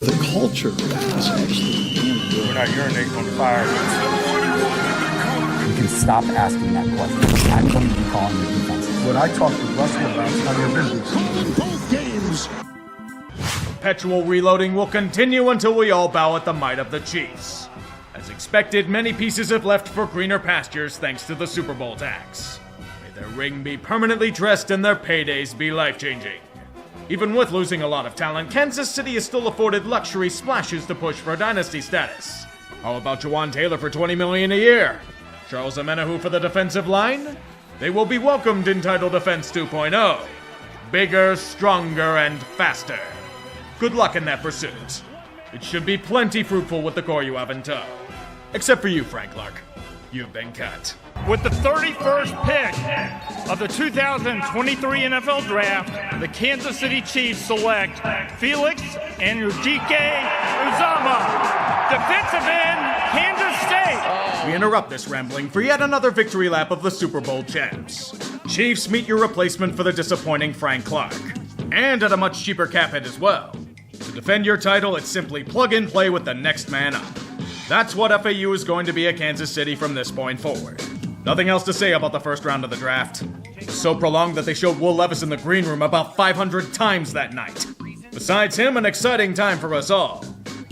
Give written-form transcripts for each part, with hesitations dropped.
The culture is actually damn good. We're not urinating on fire. You can stop asking that question. I'm going to be calling the defense. What I talked to Russell about is none of your business. Both games. Perpetual reloading will continue until we all bow at the might of the Chiefs. As expected, many pieces have left for greener pastures thanks to the Super Bowl tax. May their ring be permanently dressed and their paydays be life-changing. Even with losing a lot of talent, Kansas City is still afforded luxury splashes to push for dynasty status. How about Jawan Taylor for $20 million a year? Charles Amenahu for the defensive line? They will be welcomed in Title Defense 2.0. Bigger, stronger, and faster. Good luck in that pursuit. It should be plenty fruitful with the core you have in tow. Except for you, Frank Clark. You've been cut. With the 31st pick of the 2023 NFL Draft, the Kansas City Chiefs select Felix Enrique Uzama, defensive end, Kansas State. We interrupt this rambling for yet another victory lap of the Super Bowl champs. Chiefs, meet your replacement for the disappointing Frank Clark. And at a much cheaper cap hit as well. To defend your title, it's simply plug and play with the next man up. That's what FAU is going to be at Kansas City from this point forward. Nothing else to say about the first round of the draft. It was so prolonged that they showed Will Levis in the green room about 500 times that night. Besides him, an exciting time for us all.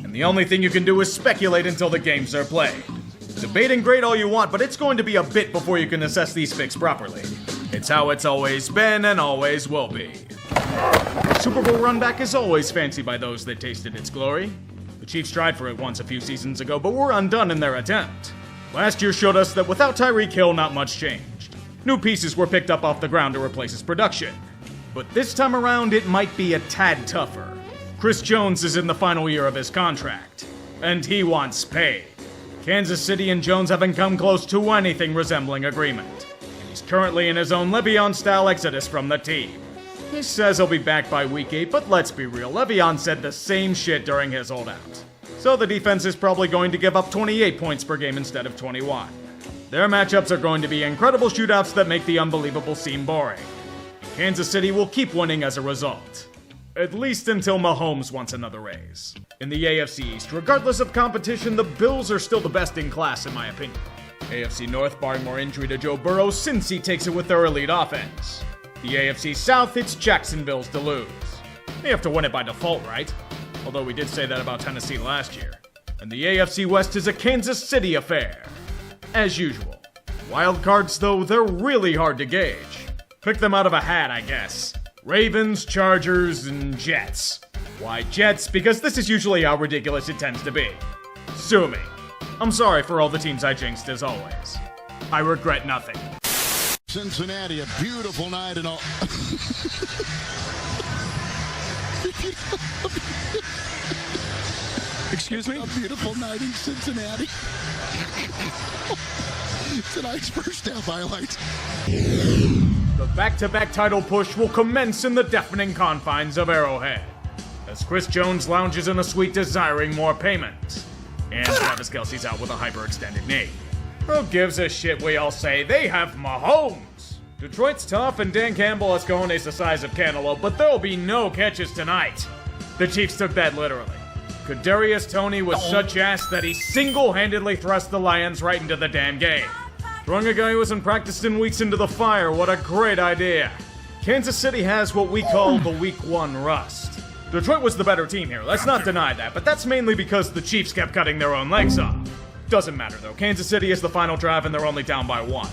And the only thing you can do is speculate until the games are played. Debate and grade all you want, but it's going to be a bit before you can assess these picks properly. It's how it's always been and always will be. Super Bowl run back is always fancied by those that tasted its glory. The Chiefs tried for it once a few seasons ago, but were undone in their attempt. Last year showed us that without Tyreek Hill, not much changed. New pieces were picked up off the ground to replace his production. But this time around, it might be a tad tougher. Chris Jones is in the final year of his contract, and he wants paid. Kansas City and Jones haven't come close to anything resembling agreement. And he's currently in his own Le'Veon-style exodus from the team. He says he'll be back by week 8, but let's be real, Le'Veon said the same shit during his holdout. So the defense is probably going to give up 28 points per game instead of 21. Their matchups are going to be incredible shootouts that make the unbelievable seem boring. Kansas City will keep winning as a result. At least until Mahomes wants another raise. In the AFC East, regardless of competition, the Bills are still the best in class in my opinion. AFC North, barring more injury to Joe Burrow, Cincy takes it with their elite offense. The AFC South, it's Jacksonville's to lose. They have to win it by default, right? Although we did say that about Tennessee last year. And the AFC West is a Kansas City affair. As usual. Wild cards, though, they're really hard to gauge. Pick them out of a hat, I guess. Ravens, Chargers, and Jets. Why Jets? Because this is usually how ridiculous it tends to be. Sue me. I'm sorry for all the teams I jinxed as always. I regret nothing. Cincinnati, a beautiful night and all. Excuse me? A beautiful night in Cincinnati. Tonight's first half highlights. The back-to-back title push will commence in the deafening confines of Arrowhead, as Chris Jones lounges in a suite desiring more payment. And Travis Kelce's out with a hyperextended knee. Who gives a shit, we all say? They have Mahomes! Detroit's tough and Dan Campbell has cojones the size of cantaloupe, but there'll be no catches tonight. The Chiefs took that literally. Kadarius Toney was such ass that he single-handedly thrust the Lions right into the damn game. Throwing a guy who hasn't practiced in weeks into the fire, what a great idea. Kansas City has what we call the Week 1 rust. Detroit was the better team here, let's not deny that, but that's mainly because the Chiefs kept cutting their own legs off. Doesn't matter though, Kansas City is the final drive and they're only down by 1.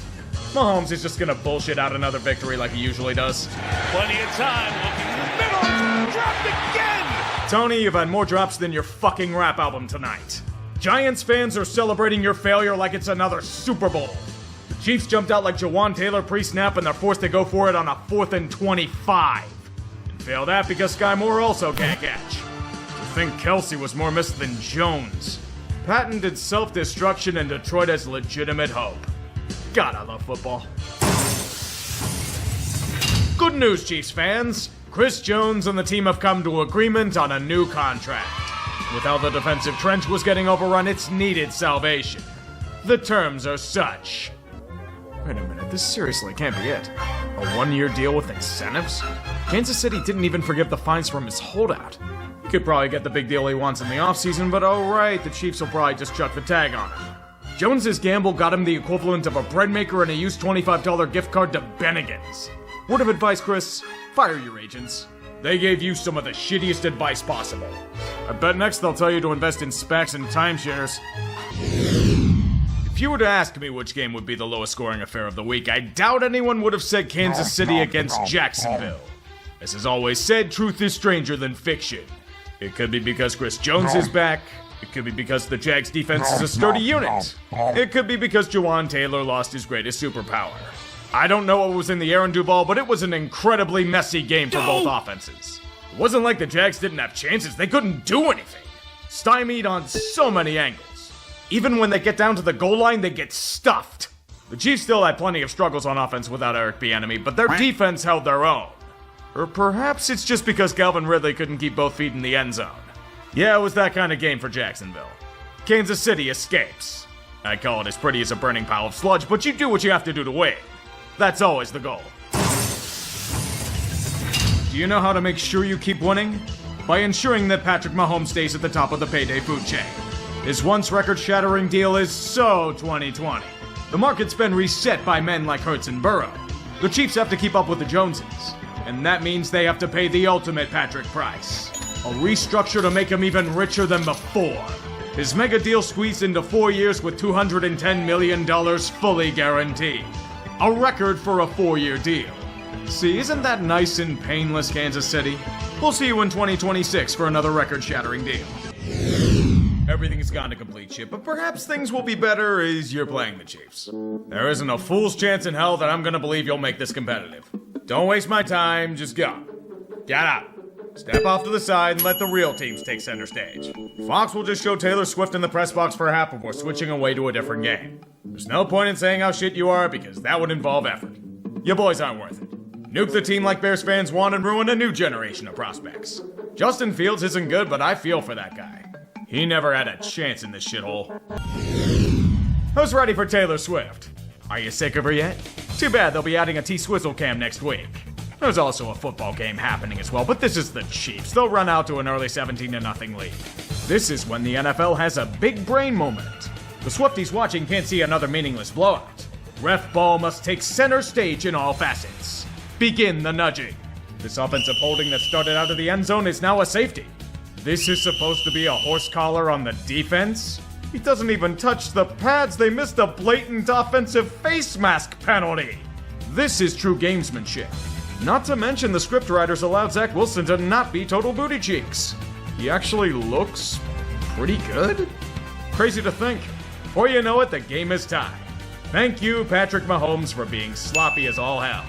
Mahomes is just gonna bullshit out another victory like he usually does. Plenty of time, looking in the middle, dropped again! Tony, you've had more drops than your fucking rap album tonight. Giants fans are celebrating your failure like it's another Super Bowl. The Chiefs jumped out like Jawan Taylor pre-snap and they're forced to go for it on a 4th and 25. And failed that because Sky Moore also can't catch. To think Kelce was more missed than Jones. Patented self-destruction and Detroit has legitimate hope. God, I love football. Good news, Chiefs fans. Chris Jones and the team have come to agreement on a new contract. With how the defensive trench was getting overrun, it's needed salvation. The terms are such. Wait a minute, this seriously can't be it. A 1-year deal with incentives? Kansas City didn't even forgive the fines from his holdout. Could probably get the big deal he wants in the offseason, but alright, the Chiefs will probably just chuck the tag on him. Jones's gamble got him the equivalent of a bread maker and a used $25 gift card to Bennigan's. Word of advice, Chris, fire your agents. They gave you some of the shittiest advice possible. I bet next they'll tell you to invest in specs and timeshares. If you were to ask me which game would be the lowest scoring affair of the week, I doubt anyone would have said Kansas City against Jacksonville. As is always said, truth is stranger than fiction. It could be because Chris Jones is back. It could be because the Jags defense is a sturdy unit. It could be because Jawan Taylor lost his greatest superpower. I don't know what was in the air in Duval, but it was an incredibly messy game for both offenses. It wasn't like the Jags didn't have chances, they couldn't do anything. Stymied on so many angles. Even when they get down to the goal line, they get stuffed. The Chiefs still had plenty of struggles on offense without Eric Bieniemy, but their defense held their own. Or perhaps it's just because Calvin Ridley couldn't keep both feet in the end zone. Yeah, it was that kind of game for Jacksonville. Kansas City escapes. I call it as pretty as a burning pile of sludge, but you do what you have to do to win. That's always the goal. Do you know how to make sure you keep winning? By ensuring that Patrick Mahomes stays at the top of the payday food chain. His once record-shattering deal is so 2020. The market's been reset by men like Hurts and Burrow. The Chiefs have to keep up with the Joneses, and that means they have to pay the ultimate Patrick price. A restructure to make him even richer than before. His mega deal squeezed into 4 years with $210 million fully guaranteed. A record for a 4-year deal. See, isn't that nice and painless, Kansas City? We'll see you in 2026 for another record-shattering deal. Everything's gone to complete shit, but perhaps things will be better as you're playing the Chiefs. There isn't a fool's chance in hell that I'm gonna believe you'll make this competitive. Don't waste my time, just go. Get out. Step off to the side and let the real teams take center stage. Fox will just show Taylor Swift in the press box for a half before switching away to a different game. There's no point in saying how shit you are because that would involve effort. You boys aren't worth it. Nuke the team like Bears fans want and ruin a new generation of prospects. Justin Fields isn't good, but I feel for that guy. He never had a chance in this shithole. Who's ready for Taylor Swift? Are you sick of her yet? Too bad they'll be adding a T-Swizzle cam next week. There's also a football game happening as well, but this is the Chiefs. They'll run out to an early 17-0 lead. This is when the NFL has a big brain moment. The Swifties watching can't see another meaningless blowout. Ref ball must take center stage in all facets. Begin the nudging. This offensive holding that started out of the end zone is now a safety. This is supposed to be a horse collar on the defense? He doesn't even touch the pads. They missed a blatant offensive face mask penalty. This is true gamesmanship. Not to mention the scriptwriters allowed Zach Wilson to not be total booty cheeks. He actually looks pretty good. Crazy to think. Before you know it, the game is tied. Thank you, Patrick Mahomes, for being sloppy as all hell.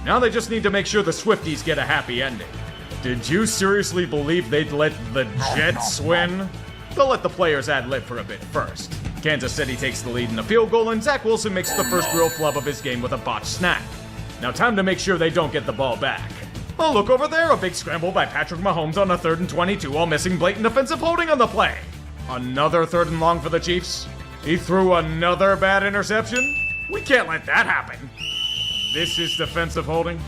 Now they just need to make sure the Swifties get a happy ending. Did you seriously believe they'd let the Jets win? They'll let the players ad-lib for a bit first. Kansas City takes the lead in the field goal, and Zach Wilson makes the first real flub of his game with a botched snap. Now time to make sure they don't get the ball back. Oh, look over there, a big scramble by Patrick Mahomes on a 3rd and 22 while missing blatant offensive holding on the play. Another 3rd and long for the Chiefs. He threw another bad interception? We can't let that happen. This is defensive holding.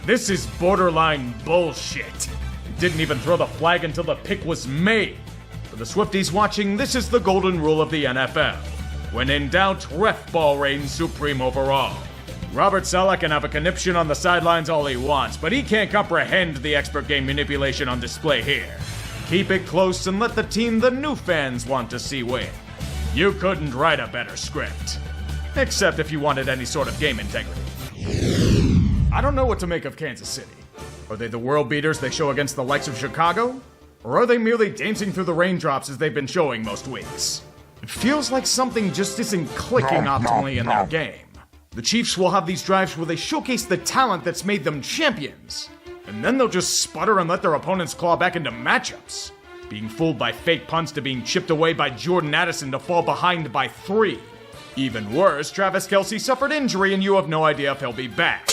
This is borderline bullshit. He didn't even throw the flag until the pick was made. For the Swifties watching, this is the golden rule of the NFL. When in doubt, ref ball reigns supreme overall. Robert Saleh can have a conniption on the sidelines all he wants, but he can't comprehend the expert game manipulation on display here. Keep it close and let the team the new fans want to see win. You couldn't write a better script. Except if you wanted any sort of game integrity. I don't know what to make of Kansas City. Are they the world beaters they show against the likes of Chicago? Or are they merely dancing through the raindrops as they've been showing most weeks? It feels like something just isn't clicking optimally in their game. The Chiefs will have these drives where they showcase the talent that's made them champions. And then they'll just sputter and let their opponents claw back into matchups. Being fooled by fake punts to being chipped away by Jordan Addison to fall behind by 3. Even worse, Travis Kelce suffered injury and you have no idea if he'll be back.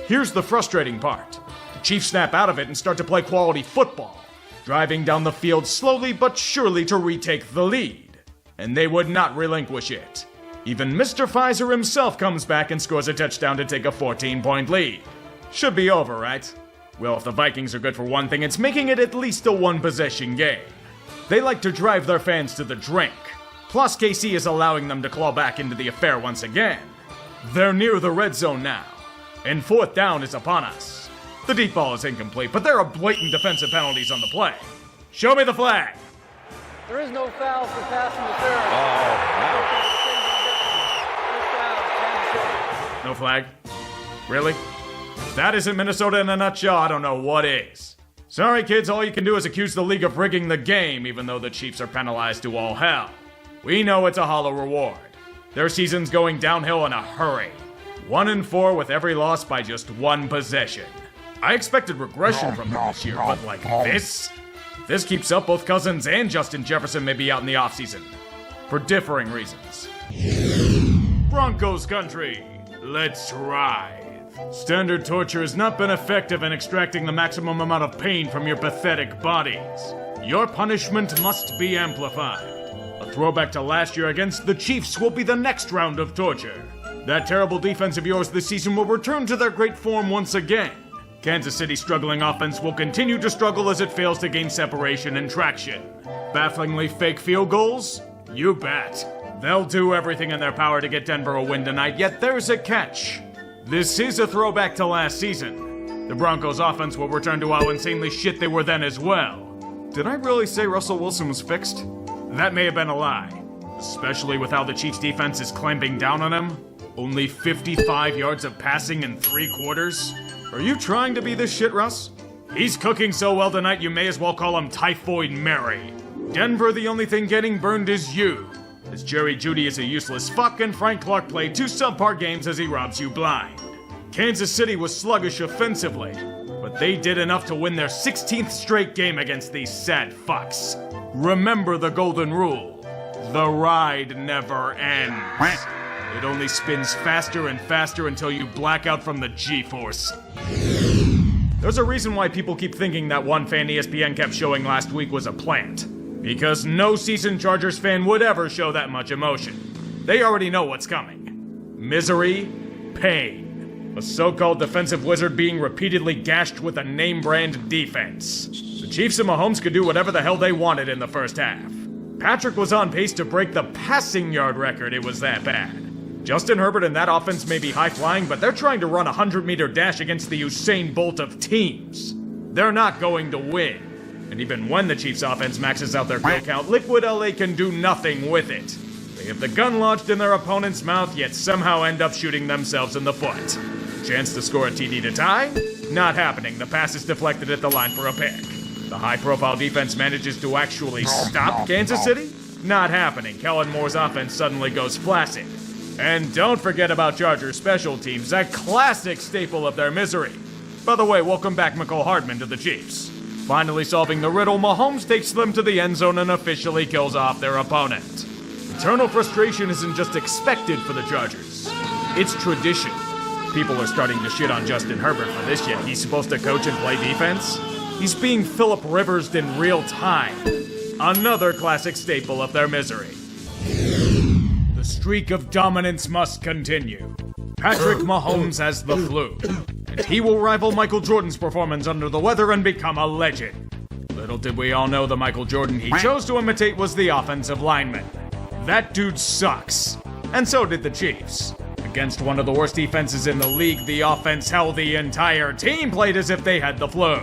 Here's the frustrating part. The Chiefs snap out of it and start to play quality football, driving down the field slowly but surely to retake the lead. And they would not relinquish it. Even Mr. Pfizer himself comes back and scores a touchdown to take a 14-point lead. Should be over, right? Well, if the Vikings are good for one thing, it's making it at least a one-possession game. They like to drive their fans to the drink. Plus, KC is allowing them to claw back into the affair once again. They're near the red zone now, and 4th down is upon us. The deep ball is incomplete, but there are blatant defensive penalties on the play. Show me the flag! There is no foul for pass interference. No flag? Really? If that isn't Minnesota in a nutshell, I don't know what is. Sorry kids, all you can do is accuse the league of rigging the game, even though the Chiefs are penalized to all hell. We know it's a hollow reward. Their season's going downhill in a hurry. 1-4 with every loss by just one possession. I expected regression from them this year, but like this? If this keeps up, both Cousins and Justin Jefferson may be out in the offseason. For differing reasons. Broncos country, let's ride. Standard torture has not been effective in extracting the maximum amount of pain from your pathetic bodies. Your punishment must be amplified. A throwback to last year against the Chiefs will be the next round of torture. That terrible defense of yours this season will return to their great form once again. Kansas City's struggling offense will continue to struggle as it fails to gain separation and traction. Bafflingly fake field goals? You bet. They'll do everything in their power to get Denver a win tonight, yet there's a catch. This is a throwback to last season. The Broncos offense will return to how insanely shit they were then as well. Did I really say Russell Wilson was fixed? That may have been a lie, especially with how the Chiefs defense is clamping down on him. Only 55 yards of passing in 3 quarters? Are you trying to be this shit, Russ? He's cooking so well tonight you may as well call him Typhoid Mary. Denver, the only thing getting burned is you, as Jerry Jeudy is a useless fuck and Frank Clark played 2 subpar games as he robs you blind. Kansas City was sluggish offensively, but they did enough to win their 16th straight game against these sad fucks. Remember the golden rule. The ride never ends. It only spins faster and faster until you black out from the G-force. There's a reason why people keep thinking that one fan ESPN kept showing last week was a plant. Because no seasoned Chargers fan would ever show that much emotion. They already know what's coming. Misery, pain. A so-called defensive wizard being repeatedly gashed with a name-brand defense. The Chiefs and Mahomes could do whatever the hell they wanted in the first half. Patrick was on pace to break the passing yard record, it was that bad. Justin Herbert and that offense may be high-flying, but they're trying to run a 100-meter dash against the Usain Bolt of teams. They're not going to win. And even when the Chiefs offense maxes out their kill count, Liquid LA can do nothing with it. They have the gun lodged in their opponent's mouth, yet somehow end up shooting themselves in the foot. Chance to score a TD to tie? Not happening. The pass is deflected at the line for a pick. The high-profile defense manages to actually stop Kansas City? Not happening. Kellen Moore's offense suddenly goes flaccid. And don't forget about Chargers special teams, a classic staple of their misery. By the way, welcome back McCall Hardman to the Chiefs. Finally solving the riddle, Mahomes takes them to the end zone and officially kills off their opponent. Eternal frustration isn't just expected for the Chargers. It's tradition. People are starting to shit on Justin Herbert for this, yet he's supposed to coach and play defense? He's being Phillip Rivers'd in real time. Another classic staple of their misery. The streak of dominance must continue. Patrick Mahomes has the flu, and he will rival Michael Jordan's performance under the weather and become a legend. Little did we all know the Michael Jordan he chose to imitate was the offensive lineman. That dude sucks. And so did the Chiefs. Against one of the worst defenses in the league, the offense held the entire team played as if they had the flu,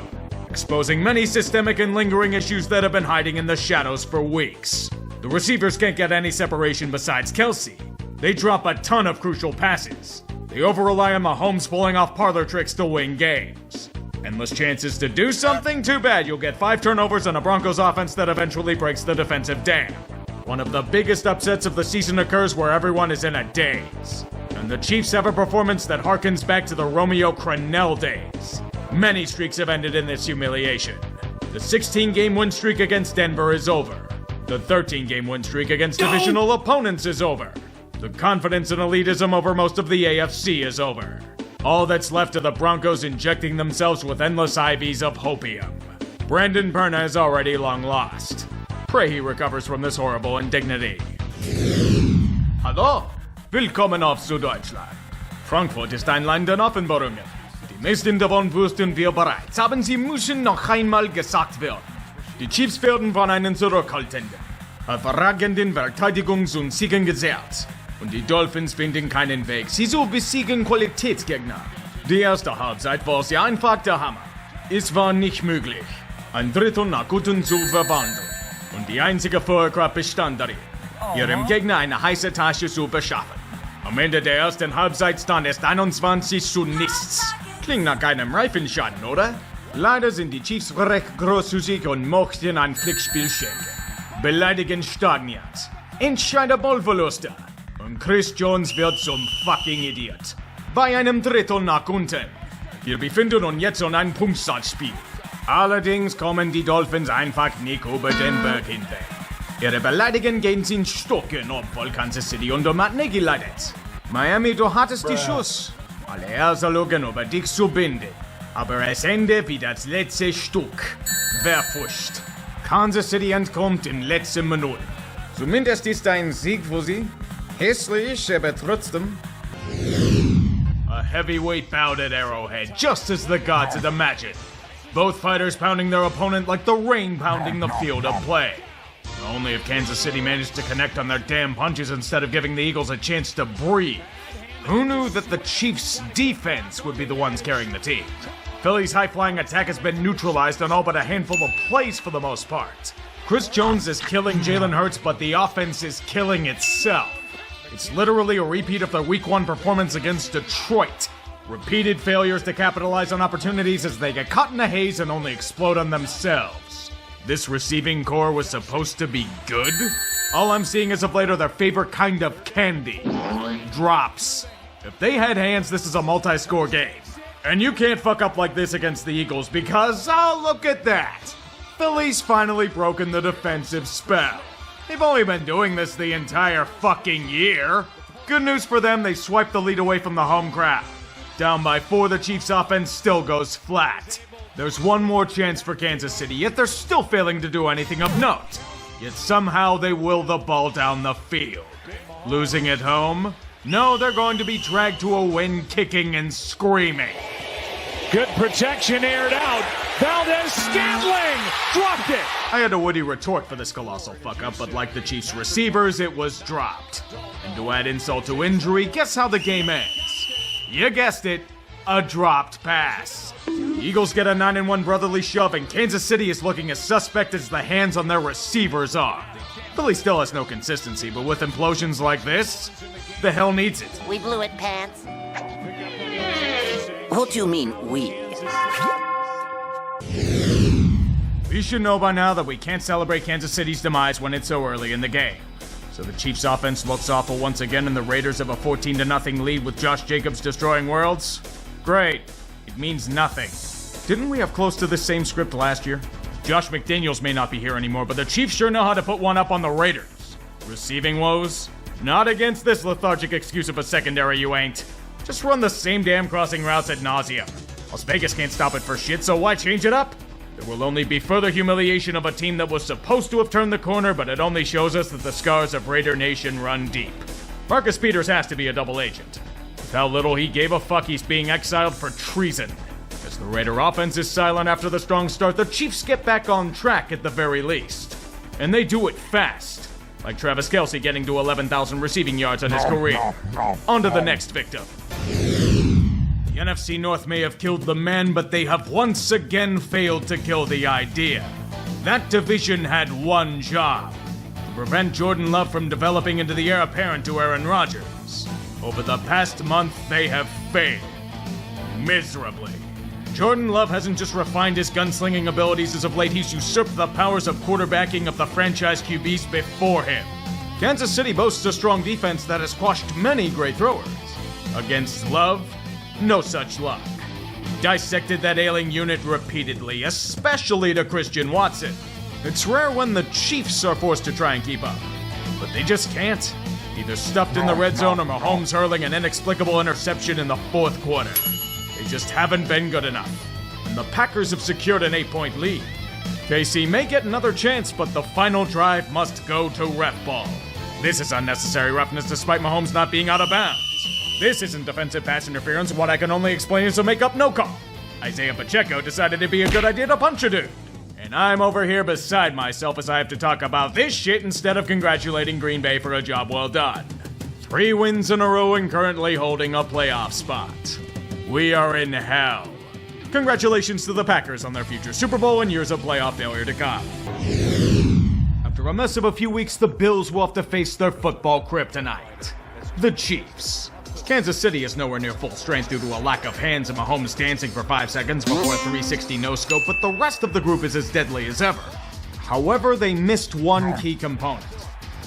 exposing many systemic and lingering issues that have been hiding in the shadows for weeks. The receivers can't get any separation besides Kelsey. They drop a ton of crucial passes. They over-rely on Mahomes pulling off parlor tricks to win games. Endless chances to do something? Too bad you'll get 5 turnovers and a Broncos offense that eventually breaks the defensive dam. One of the biggest upsets of the season occurs where everyone is in a daze. And the Chiefs have a performance that harkens back to the Romeo Crennel days. Many streaks have ended in this humiliation. The 16-game win streak against Denver is over. The 13-game win streak against divisional opponents is over. The confidence in elitism over most of the AFC is over. All that's left are the Broncos injecting themselves with endless IVs of hopium. Brandon Perna is already long lost. Pray he recovers from this horrible indignity. Hallo, willkommen auf Süddeutschland. Frankfurt ist ein Land der Offenbarungen. Die Die meisten davon wussten wir bereits, aber sie müssen noch einmal gesagt werden. Die Chiefs werden von einem zurückhaltenden, hervorragenden Verteidigungs- und Siegen gezerrt. Und die Dolphins finden keinen Weg, sie zu besiegen Qualitätsgegner. Die erste Halbzeit war sie einfach der Hammer. Es war nicht möglich, ein Drittel nach Guten zu verwandeln. Und die einzige Vorkraft bestand darin, ihrem Gegner eine heiße Tasche zu beschaffen. Am Ende der ersten Halbzeit stand es 21-0. Klingt nach keinem Reifenschaden, oder? Leider sind die Chiefs recht großzügig und mochten ein Flickspiel schenken. Beleidigen stagniert. Entscheider Ballverluste. Und Chris Jones wird zum fucking Idiot. Bei einem Drittel nach unten. Wir befinden uns jetzt in einem Punktsatzspiel. Allerdings kommen die Dolphins einfach nicht über den Berg hinweg. Ihre Beleidigungen gehen in Stücken, obwohl Kansas City unter Matt Nagy leidet. Miami, du hattest die Schuss. Alle Ersalugen über dich zu binden. Aber es endet wie das letzte Stück. Verpfuscht. Kansas City entkommt in letzten Minuten. Zumindest ist ein Sieg für sie. Hässlich, aber trotzdem. A heavyweight bout at Arrowhead, just as the gods had imagined. Both fighters pounding their opponent like the rain pounding the field of play. Only if Kansas City managed to connect on their damn punches instead of giving the Eagles a chance to breathe. Who knew that the Chiefs' defense would be the ones carrying the team? Philly's high-flying attack has been neutralized on all but a handful of plays for the most part. Chris Jones is killing Jalen Hurts, but the offense is killing itself. It's literally a repeat of their Week 1 performance against Detroit. Repeated failures to capitalize on opportunities as they get caught in the haze and only explode on themselves. This receiving core was supposed to be good? All I'm seeing as of late are their favorite kind of candy. Drops. If they had hands, this is a multi-score game. And you can't fuck up like this against the Eagles because, oh, look at that! Philly's finally broken the defensive spell. They've only been doing this the entire fucking year. Good news for them, they swiped the lead away from the home crowd. Down by 4, the Chiefs' offense still goes flat. There's one more chance for Kansas City, yet they're still failing to do anything of note. Yet somehow they will the ball down the field. Losing at home? No, they're going to be dragged to a win kicking and screaming. Good protection, aired out. Valdez-Scantling dropped it. I had a witty retort for this colossal fuck-up, but like the Chiefs' receivers, it was dropped. And to add insult to injury, guess how the game ends? You guessed it, a dropped pass. The Eagles get a 9-1 brotherly shove, and Kansas City is looking as suspect as the hands on their receivers are. Philly still has no consistency, but with implosions like this, the hell needs it. We blew it, Pants. What do you mean, we? We should know by now that we can't celebrate Kansas City's demise when it's so early in the game. So the Chiefs' offense looks awful once again, and the Raiders have a 14-0 lead with Josh Jacobs destroying worlds? Great. It means nothing. Didn't we have close to the same script last year? Josh McDaniels may not be here anymore, but the Chiefs sure know how to put one up on the Raiders. Receiving woes? Not against this lethargic excuse of a secondary, you ain't. Just run the same damn crossing routes ad nauseum. Las Vegas can't stop it for shit, so why change it up? There will only be further humiliation of a team that was supposed to have turned the corner, but it only shows us that the scars of Raider Nation run deep. Marcus Peters has to be a double agent. With how little he gave a fuck, he's being exiled for treason. As the Raider offense is silent after the strong start, the Chiefs get back on track at the very least. And they do it fast. Like Travis Kelce getting to 11,000 receiving yards in his career. On to the next victim. The NFC North may have killed the man, but they have once again failed to kill the idea. That division had one job: to prevent Jordan Love from developing into the heir apparent to Aaron Rodgers. Over the past month, they have failed. Miserably. Jordan Love hasn't just refined his gunslinging abilities as of late, he's usurped the powers of quarterbacking of the franchise QBs before him. Kansas City boasts a strong defense that has quashed many great throwers. Against Love, no such luck. He dissected that ailing unit repeatedly, especially to Christian Watson. It's rare when the Chiefs are forced to try and keep up, but they just can't. Either stuffed in the red zone or Mahomes hurling an inexplicable interception in the fourth quarter. They just haven't been good enough. And the Packers have secured an 8-point lead. KC may get another chance, but the final drive must go to ref ball. This is unnecessary roughness despite Mahomes not being out of bounds. This isn't defensive pass interference. What I can only explain is a make-up no call. Isaiah Pacheco decided it'd be a good idea to punch a dude. And I'm over here beside myself as I have to talk about this shit instead of congratulating Green Bay for a job well done. 3 wins in a row and currently holding a playoff spot. We are in hell. Congratulations to the Packers on their future Super Bowl and years of playoff failure to come. After a mess of a few weeks, the Bills will have to face their football kryptonite, the Chiefs. Kansas City is nowhere near full strength due to a lack of hands and Mahomes dancing for 5 seconds before a 360 no-scope, but the rest of the group is as deadly as ever. However, they missed one key component.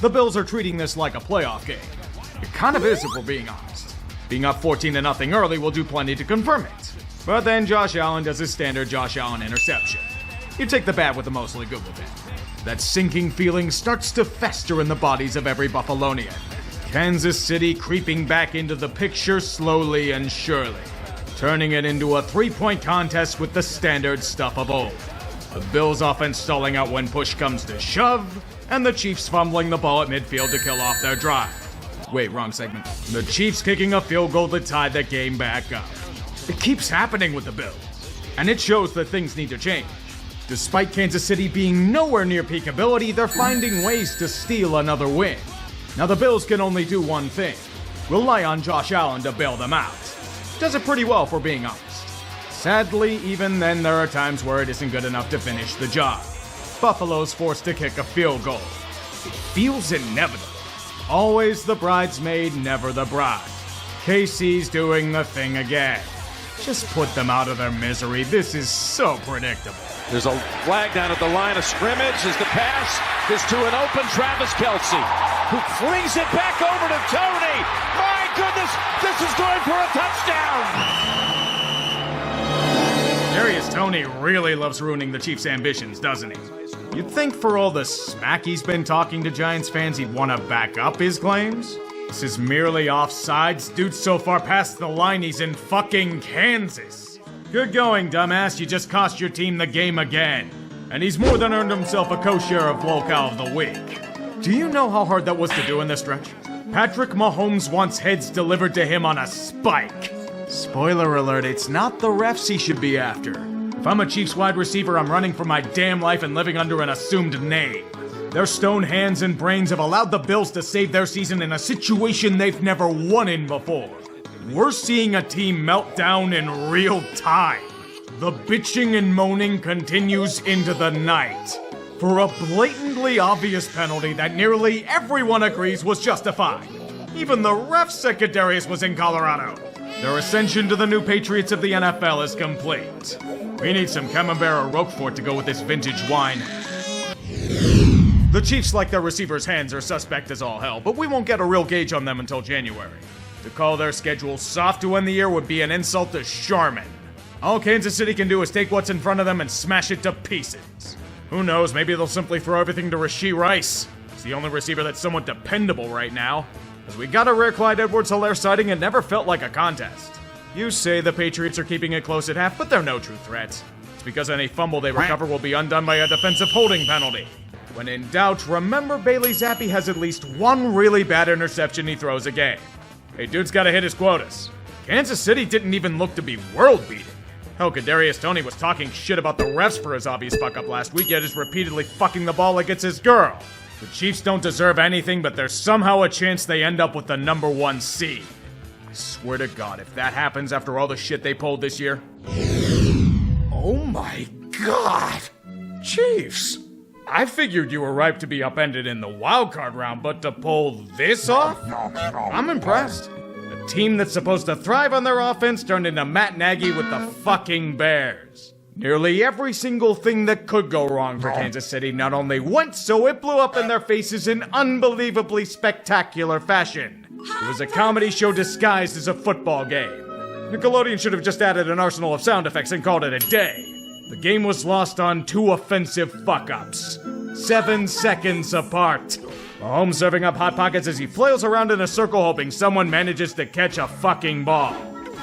The Bills are treating this like a playoff game. It kind of is if we're being honest. Being up 14-0 early will do plenty to confirm it. But then Josh Allen does his standard Josh Allen interception. You take the bad with the mostly good with it. That sinking feeling starts to fester in the bodies of every Buffalonian. Kansas City creeping back into the picture slowly and surely, turning it into a 3-point contest with the standard stuff of old. The Bills' offense stalling out when push comes to shove, and the Chiefs fumbling the ball at midfield to kill off their drive. Wait, wrong segment. The Chiefs kicking a field goal to tie the game back up. It keeps happening with the Bills, and it shows that things need to change. Despite Kansas City being nowhere near peak ability, they're finding ways to steal another win. Now the Bills can only do one thing: rely on Josh Allen to bail them out. Does it pretty well, for being honest. Sadly, even then there are times where it isn't good enough to finish the job. Buffalo's forced to kick a field goal. It feels inevitable. Always the bridesmaid, never the bride. KC's doing the thing again. Just put them out of their misery. This is so predictable. There's a flag down at the line of scrimmage as the pass is to an open Travis Kelce, who flings it back over to Tony. My goodness, this is going for a touchdown! Darius Toney really loves ruining the Chiefs' ambitions, doesn't he? You'd think for all the smack he's been talking to Giants fans, he'd want to back up his claims. This is merely offsides. Dude's so far past the line, he's in fucking Kansas. Good going, dumbass. You just cost your team the game again. And he's more than earned himself a co-share of Lolcow of the Week. Do you know how hard that was to do in this stretch? Patrick Mahomes wants heads delivered to him on a spike. Spoiler alert, it's not the refs he should be after. If I'm a Chiefs wide receiver, I'm running for my damn life and living under an assumed name. Their stone hands and brains have allowed the Bills to save their season in a situation they've never won in before. We're seeing a team melt down in real time. The bitching and moaning continues into the night for a blatantly obvious penalty that nearly everyone agrees was justified. Even the ref secretariat was in Colorado. Their ascension to the new Patriots of the NFL is complete. We need some Camembert or Roquefort to go with this vintage wine. The Chiefs, like their receivers' hands, are suspect as all hell, but we won't get a real gauge on them until January. To call their schedule soft to end the year would be an insult to Charmin. All Kansas City can do is take what's in front of them and smash it to pieces. Who knows, maybe they'll simply throw everything to Rashee Rice. He's the only receiver that's somewhat dependable right now. As we got a rare Clyde Edwards-Helaire sighting, it never felt like a contest. You say the Patriots are keeping it close at half, but they're no true threat. It's because any fumble they recover will be undone by a defensive holding penalty. When in doubt, remember Bailey Zappi has at least one really bad interception he throws a game. Hey, dude's gotta hit his quotas. Kansas City didn't even look to be world-beating. Hell, Kadarius Toney was talking shit about the refs for his obvious fuck-up last week, yet is repeatedly fucking the ball like it's his girl. The Chiefs don't deserve anything, but there's somehow a chance they end up with the number 1 seed. I swear to God, if that happens after all the shit they pulled this year... Oh my God! Chiefs! I figured you were ripe to be upended in the wildcard round, but to pull this off? I'm impressed. A team that's supposed to thrive on their offense turned into Matt Nagy with the fucking Bears. Nearly every single thing that could go wrong for Kansas City not only went so, it blew up in their faces in unbelievably spectacular fashion. It was a comedy show disguised as a football game. Nickelodeon should have just added an arsenal of sound effects and called it a day. The game was lost on 2 offensive fuck-ups, 7 seconds apart. Mahomes serving up hot pockets as he flails around in a circle hoping someone manages to catch a fucking ball.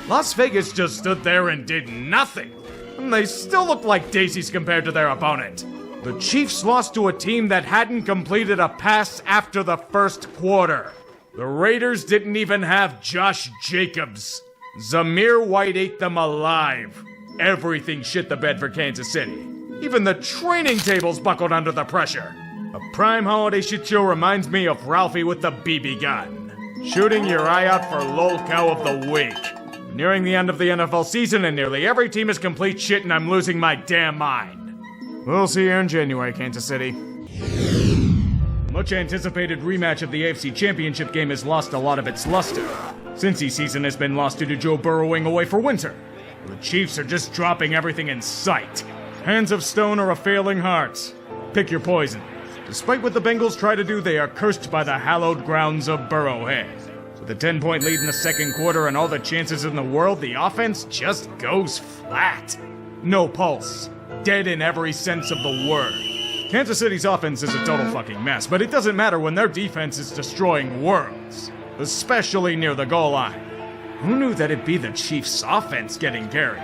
Las Vegas just stood there and did nothing. And they still looked like daisies compared to their opponent. The Chiefs lost to a team that hadn't completed a pass after the first quarter. The Raiders didn't even have Josh Jacobs. Zamir White ate them alive. Everything shit the bed for Kansas City. Even the training tables buckled under the pressure. A prime holiday shit show reminds me of Ralphie with the BB gun. Shooting your eye out for lol cow of the week. Nearing the end of the NFL season and nearly every team is complete shit and I'm losing my damn mind. We'll see you in January, Kansas City. Much anticipated rematch of the AFC Championship game has lost a lot of its luster. Cincy season has been lost due to Joe burrowing away for winter. The Chiefs are just dropping everything in sight. Hands of stone or a failing heart. Pick your poison. Despite what the Bengals try to do, they are cursed by the hallowed grounds of Burrowhead. With a 10-point lead in the second quarter and all the chances in the world, the offense just goes flat. No pulse. Dead in every sense of the word. Kansas City's offense is a total fucking mess, but it doesn't matter when their defense is destroying worlds. Especially near the goal line. Who knew that it'd be the Chiefs' offense getting carried?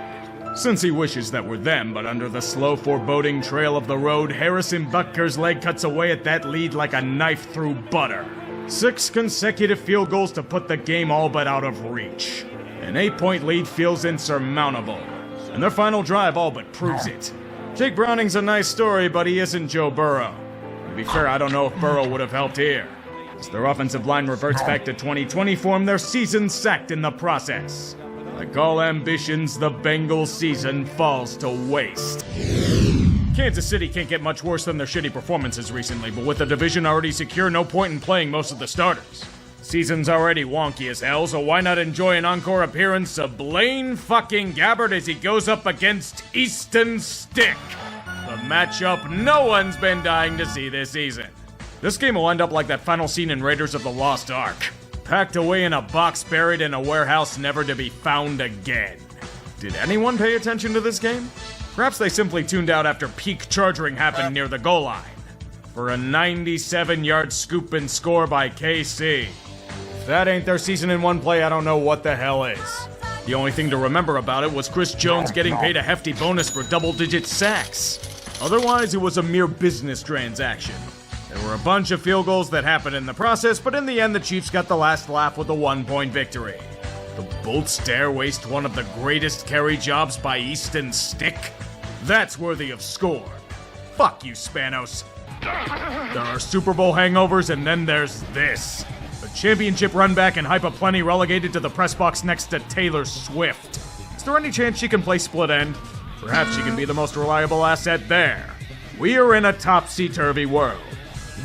Since he wishes that were them, but under the slow, foreboding trail of the road, Harrison Butker's leg cuts away at that lead like a knife through butter. 6 consecutive field goals to put the game all but out of reach. An 8-point lead feels insurmountable, and their final drive all but proves it. Jake Browning's a nice story, but he isn't Joe Burrow. To be fair, I don't know if Burrow would have helped here. As their offensive line reverts back to 2020 form, their season sacked in the process. Like all ambitions, the Bengals season falls to waste. Kansas City can't get much worse than their shitty performances recently, but with the division already secure, no point in playing most of the starters. Season's already wonky as hell, so why not enjoy an encore appearance of Blaine fucking Gabbert as he goes up against Easton Stick? The matchup no one's been dying to see this season. This game will end up like that final scene in Raiders of the Lost Ark. Packed away in a box buried in a warehouse never to be found again. Did anyone pay attention to this game? Perhaps they simply tuned out after peak charging happened near the goal line. For a 97-yard scoop and score by KC. If that ain't their season in one play, I don't know what the hell is. The only thing to remember about it was Chris Jones getting paid a hefty bonus for double-digit sacks. Otherwise, it was a mere business transaction. There were a bunch of field goals that happened in the process, but in the end, the Chiefs got the last laugh with a 1-point victory. The Bolts dare waste one of the greatest carry jobs by Easton Stick? That's worthy of score. Fuck you, Spanos. There are Super Bowl hangovers, and then there's this. A championship run back and hype aplenty relegated to the press box next to Taylor Swift. Is there any chance she can play split end? Perhaps she can be the most reliable asset there. We are in a topsy-turvy world.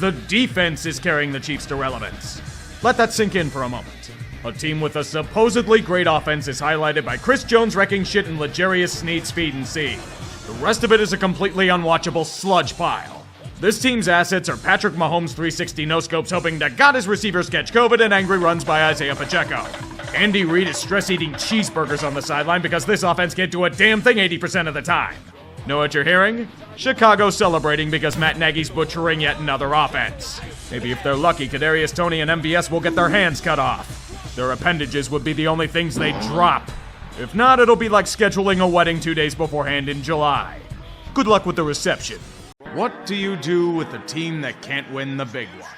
The defense is carrying the Chiefs to relevance. Let that sink in for a moment. A team with a supposedly great offense is highlighted by Chris Jones wrecking shit and L'Jarius Sneed speed and C. The rest of it is a completely unwatchable sludge pile. This team's assets are Patrick Mahomes 360 no-scopes hoping to God his receivers catch COVID and angry runs by Isaiah Pacheco. Andy Reid is stress-eating cheeseburgers on the sideline because this offense can't do a damn thing 80% of the time. Know what you're hearing? Chicago celebrating because Matt Nagy's butchering yet another offense. Maybe if they're lucky, Kadarius Toney and MVS will get their hands cut off. Their appendages would be the only things they drop. If not, it'll be like scheduling a wedding 2 days beforehand in July. Good luck with the reception. What do you do with the team that can't win the big one?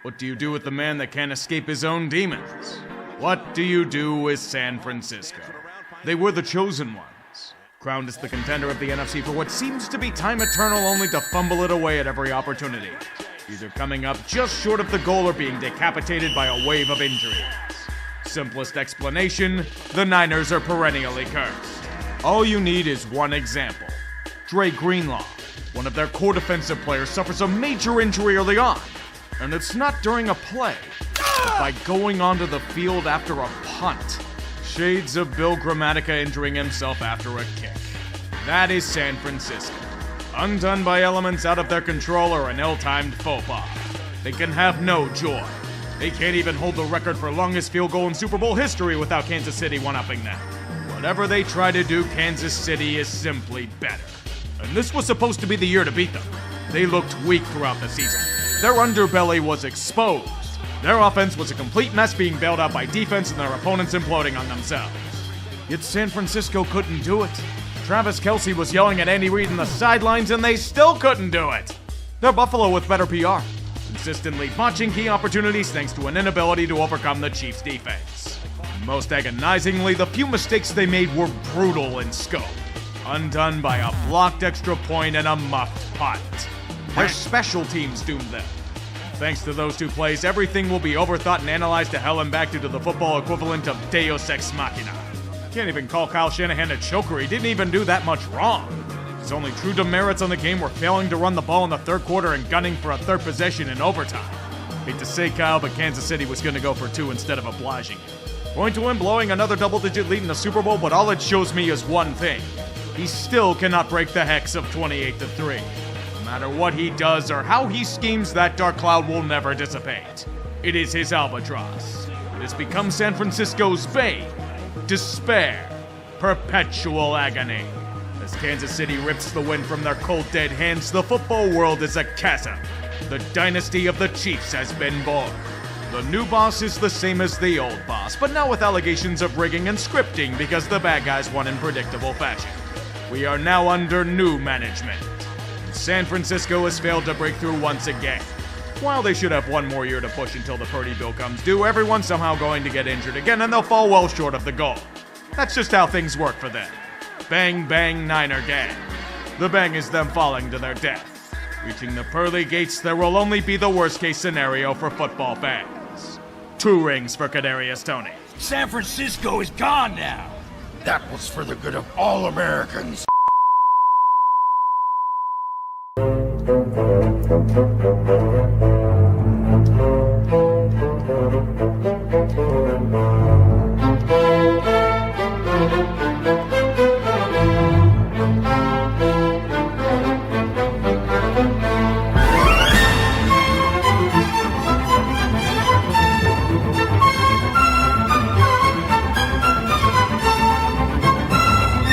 What do you do with the man that can't escape his own demons? What do you do with San Francisco? They were the chosen ones. Crowned as the contender of the NFC for what seems to be time eternal, only to fumble it away at every opportunity. Either coming up just short of the goal or being decapitated by a wave of injuries. Simplest explanation, the Niners are perennially cursed. All you need is one example. Dre Greenlaw, one of their core defensive players, suffers a major injury early on. And it's not during a play, but by going onto the field after a punt. Shades of Bill Gramatica injuring himself after a kick. That is San Francisco. Undone by elements out of their control or an ill-timed faux pas. They can have no joy. They can't even hold the record for longest field goal in Super Bowl history without Kansas City one-upping them. Whatever they try to do, Kansas City is simply better. And this was supposed to be the year to beat them. They looked weak throughout the season. Their underbelly was exposed. Their offense was a complete mess, being bailed out by defense and their opponents imploding on themselves. Yet San Francisco couldn't do it. Travis Kelce was yelling at Andy Reid in the sidelines and they still couldn't do it. They're Buffalo with better PR. consistently botching key opportunities thanks to an inability to overcome the Chiefs' defense. Most agonizingly, the few mistakes they made were brutal in scope, undone by a blocked extra point and a muffed punt. Their special teams doomed them. Thanks to those two plays, everything will be overthought and analyzed to hell and back due to the football equivalent of Deus Ex Machina. Can't even call Kyle Shanahan a choker, he didn't even do that much wrong. His only true demerits on the game were failing to run the ball in the third quarter and gunning for a third possession in overtime. Hate to say, Kyle, but Kansas City was going to go for two instead of obliging him. Going to him blowing another double-digit lead in the Super Bowl, but all it shows me is one thing. He still cannot break the hex of 28-3. No matter what he does or how he schemes, that dark cloud will never dissipate. It is his albatross. It has become San Francisco's bane, despair, perpetual agony. As Kansas City rips the wind from their cold dead hands, the football world is a chasm. The dynasty of the Chiefs has been born. The new boss is the same as the old boss, but now with allegations of rigging and scripting because the bad guys won in predictable fashion. We are now under new management. San Francisco has failed to break through once again. While they should have one more year to push until the Purdy bill comes due, everyone's somehow going to get injured again and they'll fall well short of the goal. That's just how things work for them. Bang, bang, Niner gang. The bang is them falling to their death. Reaching the pearly gates, there will only be the worst case scenario for football fans. 2 rings for Kadarius Toney. San Francisco is gone now. That was for the good of all Americans.